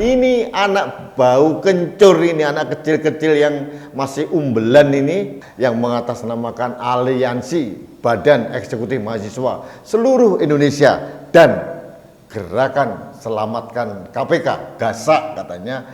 ini anak bau kencur ini, anak kecil-kecil yang masih umbelan ini, yang mengatasnamakan aliansi Badan Eksekutif Mahasiswa seluruh Indonesia dan Gerakan Selamatkan KPK, GASA katanya,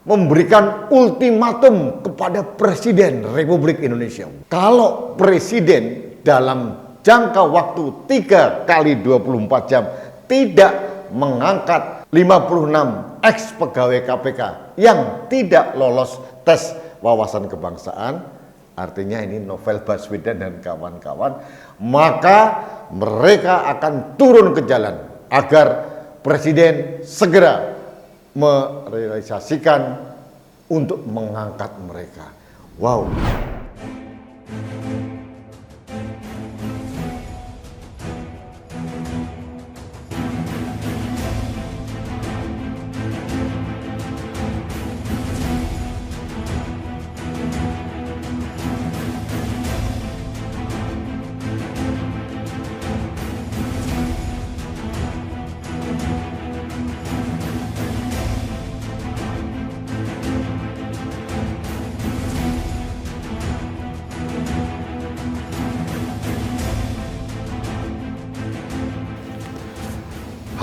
memberikan ultimatum kepada Presiden Republik Indonesia. Kalau Presiden dalam jangka waktu 3 kali 24 jam tidak mengangkat 56 ex pegawai KPK yang tidak lolos tes wawasan kebangsaan, artinya ini Novel Baswedan dan kawan-kawan, maka mereka akan turun ke jalan agar Presiden segera merealisasikan untuk mengangkat mereka. Wow.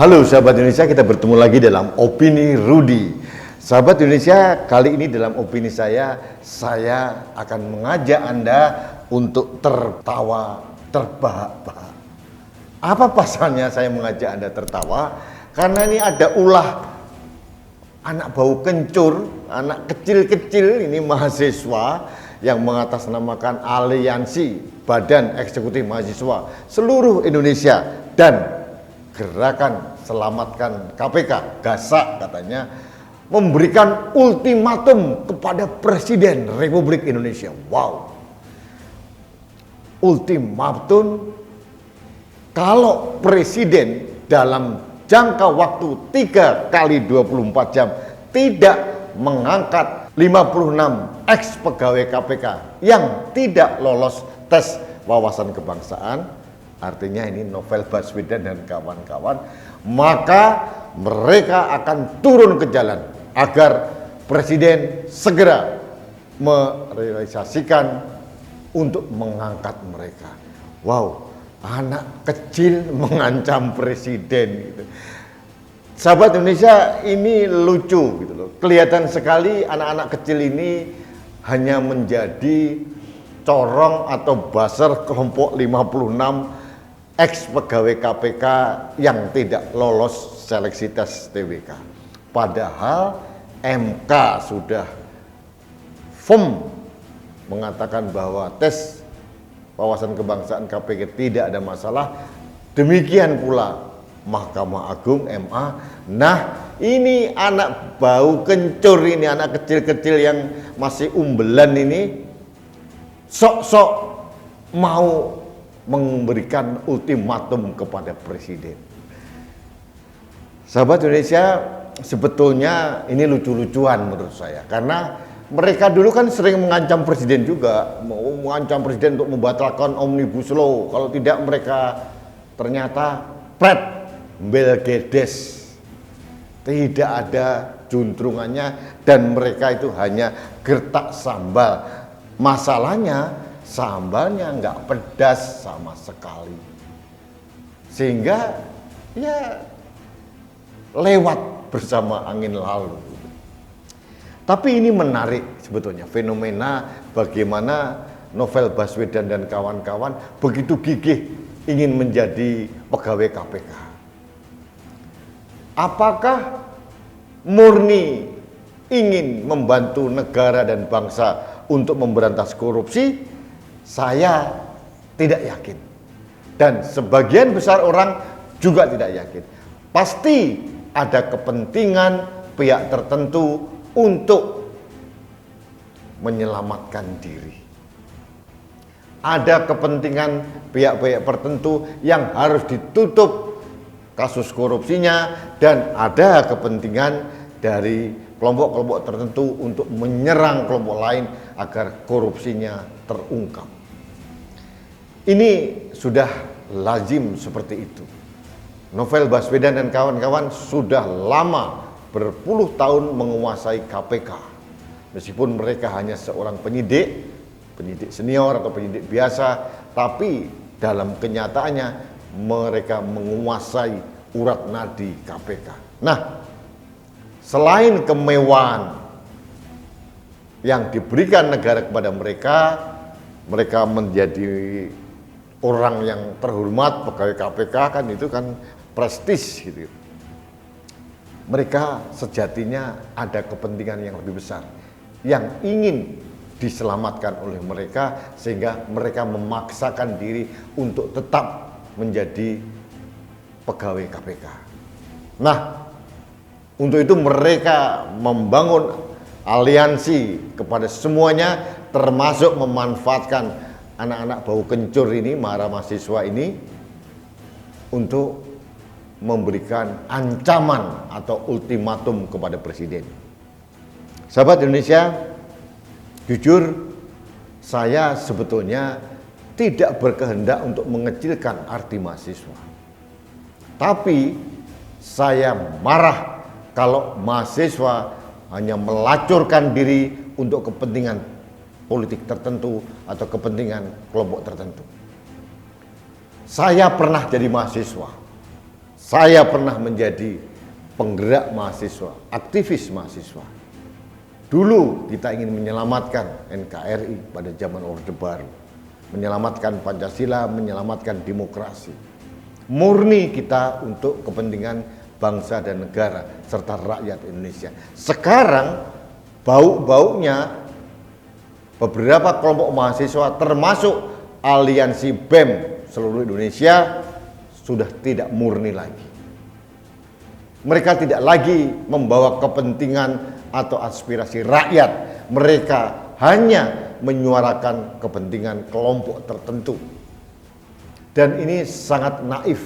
Halo sahabat Indonesia, kita bertemu lagi dalam Opini Rudy. Sahabat Indonesia, kali ini dalam opini saya akan mengajak Anda untuk tertawa terbahak-bahak. Apa pasalnya saya mengajak Anda tertawa? Karena ini ada ulah anak bau kencur, anak kecil-kecil ini mahasiswa yang mengatasnamakan aliansi Badan Eksekutif Mahasiswa seluruh Indonesia dan Gerakan Selamatkan KPK, GASA katanya, memberikan ultimatum kepada Presiden Republik Indonesia. Wow. Ultimatum kalau Presiden dalam jangka waktu 3 kali 24 jam tidak mengangkat 56 ex pegawai KPK yang tidak lolos tes wawasan kebangsaan, artinya ini Novel Baswedan dan kawan-kawan, maka mereka akan turun ke jalan agar Presiden segera merealisasikan untuk mengangkat mereka. Wow, anak kecil mengancam Presiden gitu. Sahabat Indonesia, ini lucu gitu loh. Kelihatan sekali anak-anak kecil ini hanya menjadi corong atau buzzer kelompok 56 ex pegawai KPK yang tidak lolos seleksi tes TWK. Padahal MK sudah firm mengatakan bahwa tes wawasan kebangsaan KPK tidak ada masalah. Demikian pula Mahkamah Agung MA. Nah, ini anak bau kencur ini, anak kecil-kecil yang masih umbelan ini sok-sok mau memberikan ultimatum kepada Presiden. Sahabat Indonesia, sebetulnya ini lucu-lucuan menurut saya, karena mereka dulu kan sering mengancam Presiden juga, mau mengancam Presiden untuk membatalkan Omnibus Law, kalau tidak mereka ternyata pret belgedes, tidak ada juntrungannya dan mereka itu hanya gertak sambal. Masalahnya sambalnya nggak pedas sama sekali, sehingga ya lewat bersama angin lalu. Tapi ini menarik sebetulnya fenomena bagaimana Novel Baswedan dan kawan-kawan begitu gigih ingin menjadi pegawai KPK. Apakah murni ingin membantu negara dan bangsa untuk memberantas korupsi? Saya tidak yakin, dan sebagian besar orang juga tidak yakin. Pasti ada kepentingan pihak tertentu untuk menyelamatkan diri. Ada kepentingan pihak-pihak tertentu yang harus ditutup kasus korupsinya, dan ada kepentingan dari kelompok-kelompok tertentu untuk menyerang kelompok lain agar korupsinya terungkap. Ini sudah lazim seperti itu. Novel Baswedan dan kawan-kawan sudah lama berpuluh tahun menguasai KPK. Meskipun mereka hanya seorang penyidik senior atau penyidik biasa, tapi dalam kenyataannya mereka menguasai urat nadi KPK. Nah, selain kemewahan yang diberikan negara kepada mereka, mereka menjadi orang yang terhormat, pegawai KPK kan itu kan prestis gitu. Mereka sejatinya ada kepentingan yang lebih besar yang ingin diselamatkan oleh mereka, sehingga mereka memaksakan diri untuk tetap menjadi pegawai KPK. Nah, untuk itu mereka membangun aliansi kepada semuanya, termasuk memanfaatkan anak-anak bau kencur ini, para mahasiswa ini, untuk memberikan ancaman atau ultimatum kepada presiden. Sahabat Indonesia, jujur saya sebetulnya tidak berkehendak untuk mengecilkan arti mahasiswa. Tapi saya marah kalau mahasiswa hanya melacurkan diri untuk kepentingan politik tertentu atau kepentingan kelompok tertentu. Saya pernah jadi mahasiswa. Saya pernah menjadi penggerak mahasiswa, aktivis mahasiswa. Dulu kita ingin menyelamatkan NKRI pada zaman Orde Baru, menyelamatkan Pancasila, menyelamatkan demokrasi. Murni kita untuk kepentingan bangsa dan negara serta rakyat Indonesia. Sekarang bau-baunya beberapa kelompok mahasiswa termasuk aliansi BEM seluruh Indonesia sudah tidak murni lagi. Mereka tidak lagi membawa kepentingan atau aspirasi rakyat. Mereka hanya menyuarakan kepentingan kelompok tertentu. Dan ini sangat naif.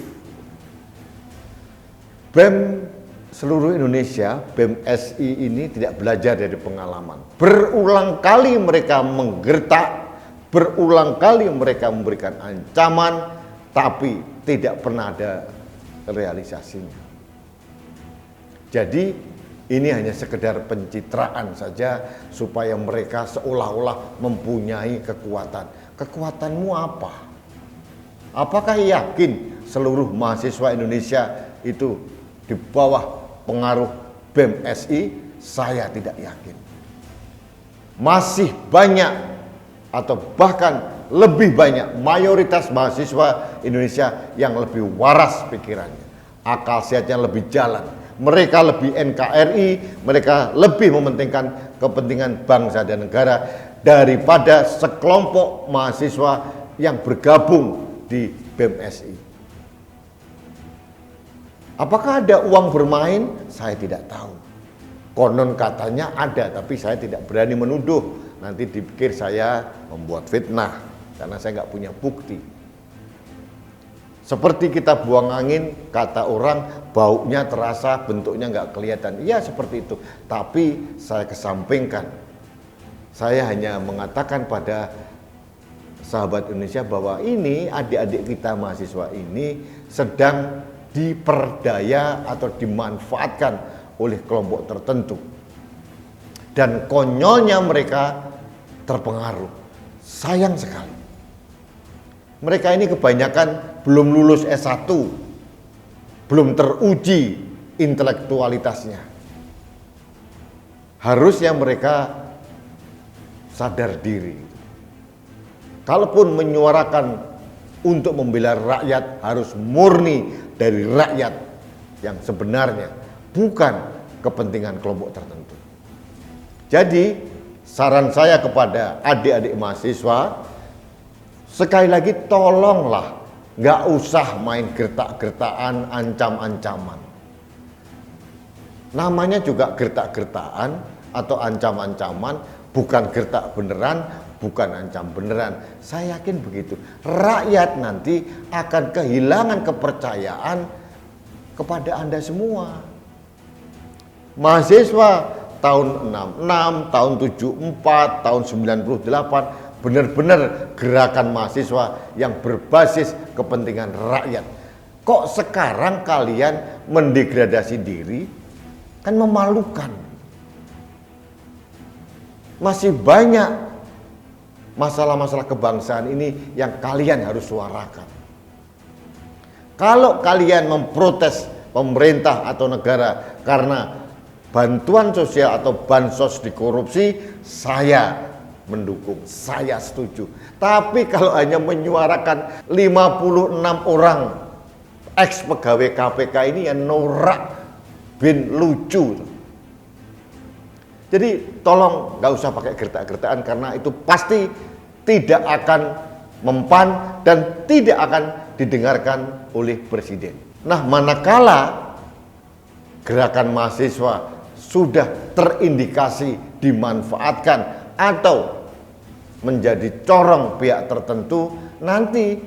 BEM seluruh Indonesia, BEM SI ini tidak belajar dari pengalaman. Berulang kali mereka menggertak, berulang kali mereka memberikan ancaman, tapi tidak pernah ada realisasinya. Jadi ini hanya sekedar pencitraan saja supaya mereka seolah-olah mempunyai kekuatan. Kekuatanmu apa? Apakah yakin seluruh mahasiswa Indonesia itu di bawah pengaruh BEM SI? Saya tidak yakin. Masih banyak atau bahkan lebih banyak mayoritas mahasiswa Indonesia yang lebih waras pikirannya, akal sehatnya lebih jalan. Mereka lebih NKRI, mereka lebih mementingkan kepentingan bangsa dan negara daripada sekelompok mahasiswa yang bergabung di BEM SI. Apakah ada uang bermain? Saya tidak tahu. Konon katanya ada, tapi saya tidak berani menuduh. Nanti dipikir saya membuat fitnah, karena saya nggak punya bukti. Seperti kita buang angin, kata orang, baunya terasa, bentuknya nggak kelihatan. Iya seperti itu, tapi saya kesampingkan. Saya hanya mengatakan pada sahabat Indonesia bahwa ini adik-adik kita mahasiswa ini sedang diperdaya atau dimanfaatkan oleh kelompok tertentu. Dan konyolnya mereka terpengaruh. Sayang sekali. Mereka ini kebanyakan belum lulus S1, belum teruji intelektualitasnya. Harusnya mereka sadar diri. Kalaupun menyuarakan untuk membela rakyat, harus murni dari rakyat yang sebenarnya, bukan kepentingan kelompok tertentu. Jadi saran saya kepada adik-adik mahasiswa, sekali lagi tolonglah nggak usah main gertak-gertaan, ancam-ancaman. Namanya juga gertak-gertaan atau ancam-ancaman, bukan gertak beneran, bukan ancam beneran. Saya yakin begitu. Rakyat nanti akan kehilangan kepercayaan kepada Anda semua. Mahasiswa tahun 66, tahun 74, tahun 98, benar-benar gerakan mahasiswa yang berbasis kepentingan rakyat. Kok sekarang kalian mendegradasi diri, Kan memalukan. Masih banyak masalah-masalah kebangsaan ini yang kalian harus suarakan. Kalau kalian memprotes pemerintah atau negara karena bantuan sosial atau bansos dikorupsi, saya mendukung, saya setuju. Tapi kalau hanya menyuarakan 56 orang ex pegawai KPK ini yang norak bin lucu. Jadi tolong gak usah pakai gertak-gertakan, karena itu pasti tidak akan mempan dan tidak akan didengarkan oleh presiden. Nah, manakala gerakan mahasiswa sudah terindikasi dimanfaatkan atau menjadi corong pihak tertentu, nanti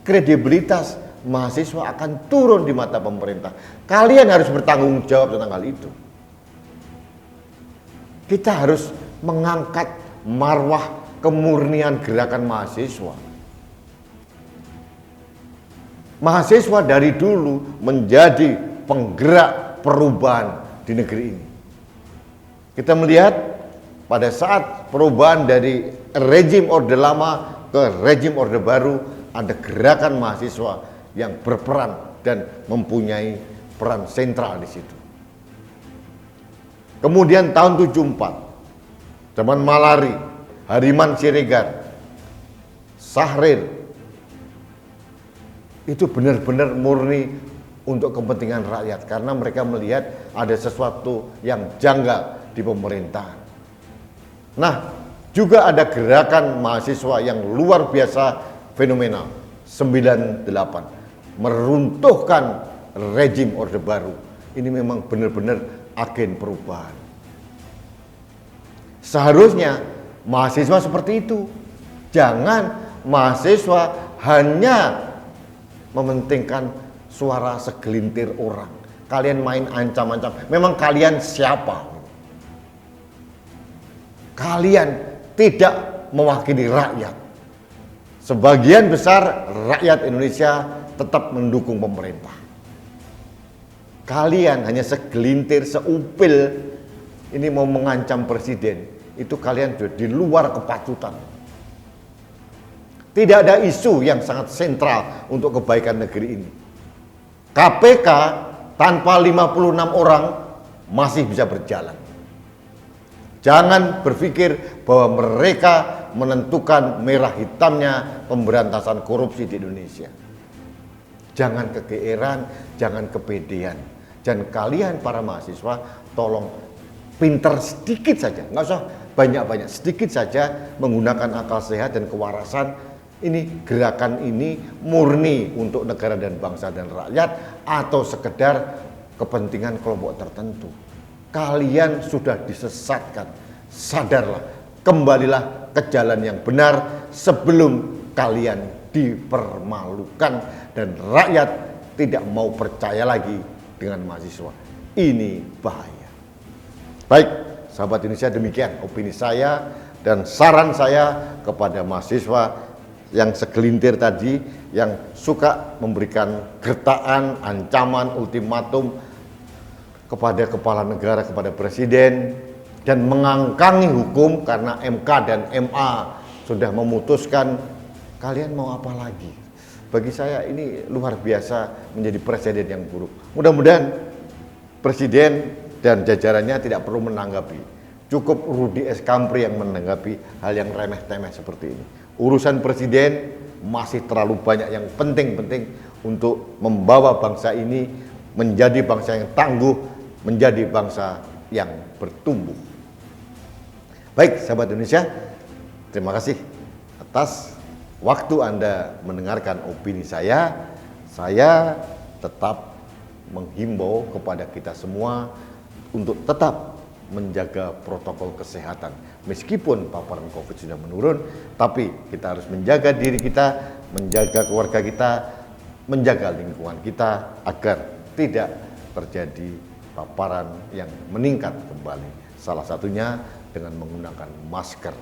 kredibilitas mahasiswa akan turun di mata pemerintah. Kalian harus bertanggung jawab tentang hal itu. Kita harus mengangkat marwah kemurnian gerakan mahasiswa. Mahasiswa dari dulu menjadi penggerak perubahan di negeri ini. Kita melihat pada saat perubahan dari rezim Orde Lama ke rezim Orde Baru, ada gerakan mahasiswa yang berperan dan mempunyai peran sentral di situ. Kemudian tahun 74, zaman Malari, Hariman Siregar, Sahrir, itu benar-benar murni untuk kepentingan rakyat, karena mereka melihat ada sesuatu yang janggal di pemerintahan. Nah, juga ada gerakan mahasiswa yang luar biasa fenomenal, 98, meruntuhkan rezim Orde Baru. Ini memang benar-benar agen perubahan. Seharusnya mahasiswa seperti itu. Jangan mahasiswa hanya mementingkan suara segelintir orang. Kalian main ancam-ancam. Memang kalian siapa? Kalian tidak mewakili rakyat. Sebagian besar rakyat Indonesia tetap mendukung pemerintah. Kalian hanya segelintir, seupil ini mau mengancam presiden. Itu kalian sudah di luar kepatutan. Tidak ada isu yang sangat sentral untuk kebaikan negeri ini. KPK tanpa 56 orang masih bisa berjalan. Jangan berpikir bahwa mereka menentukan merah hitamnya pemberantasan korupsi di Indonesia. Jangan kegeeran, jangan kepedean. Dan kalian para mahasiswa tolong pinter sedikit saja, nggak usah banyak-banyak, sedikit saja menggunakan akal sehat dan kewarasan. Ini gerakan ini murni untuk negara dan bangsa dan rakyat atau sekedar kepentingan kelompok tertentu. Kalian sudah disesatkan, sadarlah, kembalilah ke jalan yang benar sebelum kalian dipermalukan dan rakyat tidak mau percaya lagi dengan mahasiswa. Ini bahaya. Baik, sahabat Indonesia, demikian opini saya dan saran saya kepada mahasiswa yang segelintir tadi, yang suka memberikan gertakan, ancaman, ultimatum kepada kepala negara, kepada presiden, dan mengangkangi hukum karena MK dan MA sudah memutuskan. Kalian mau apa lagi? Bagi saya ini luar biasa, menjadi presiden yang buruk. Mudah-mudahan presiden dan jajarannya tidak perlu menanggapi. Cukup Rudi S. Kampri yang menanggapi hal yang remeh-temeh seperti ini. Urusan presiden masih terlalu banyak yang penting-penting untuk membawa bangsa ini menjadi bangsa yang tangguh, menjadi bangsa yang bertumbuh. Baik, sahabat Indonesia, terima kasih atas waktu Anda mendengarkan opini saya. Saya tetap menghimbau kepada kita semua untuk tetap menjaga protokol kesehatan. Meskipun paparan COVID sudah menurun, tapi kita harus menjaga diri kita, menjaga keluarga kita, menjaga lingkungan kita agar tidak terjadi paparan yang meningkat kembali. Salah satunya dengan menggunakan masker.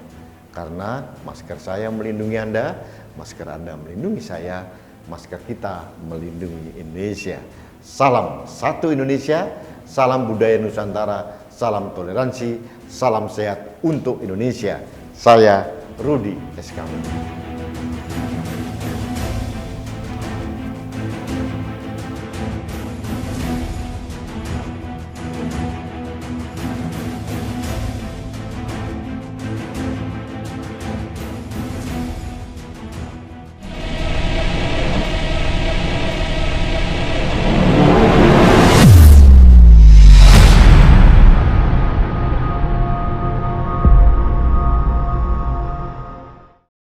Karena masker saya melindungi Anda, masker Anda melindungi saya, masker kita melindungi Indonesia. Salam satu Indonesia, Salam budaya Nusantara, salam toleransi, salam sehat untuk Indonesia. Saya Rudi SKM.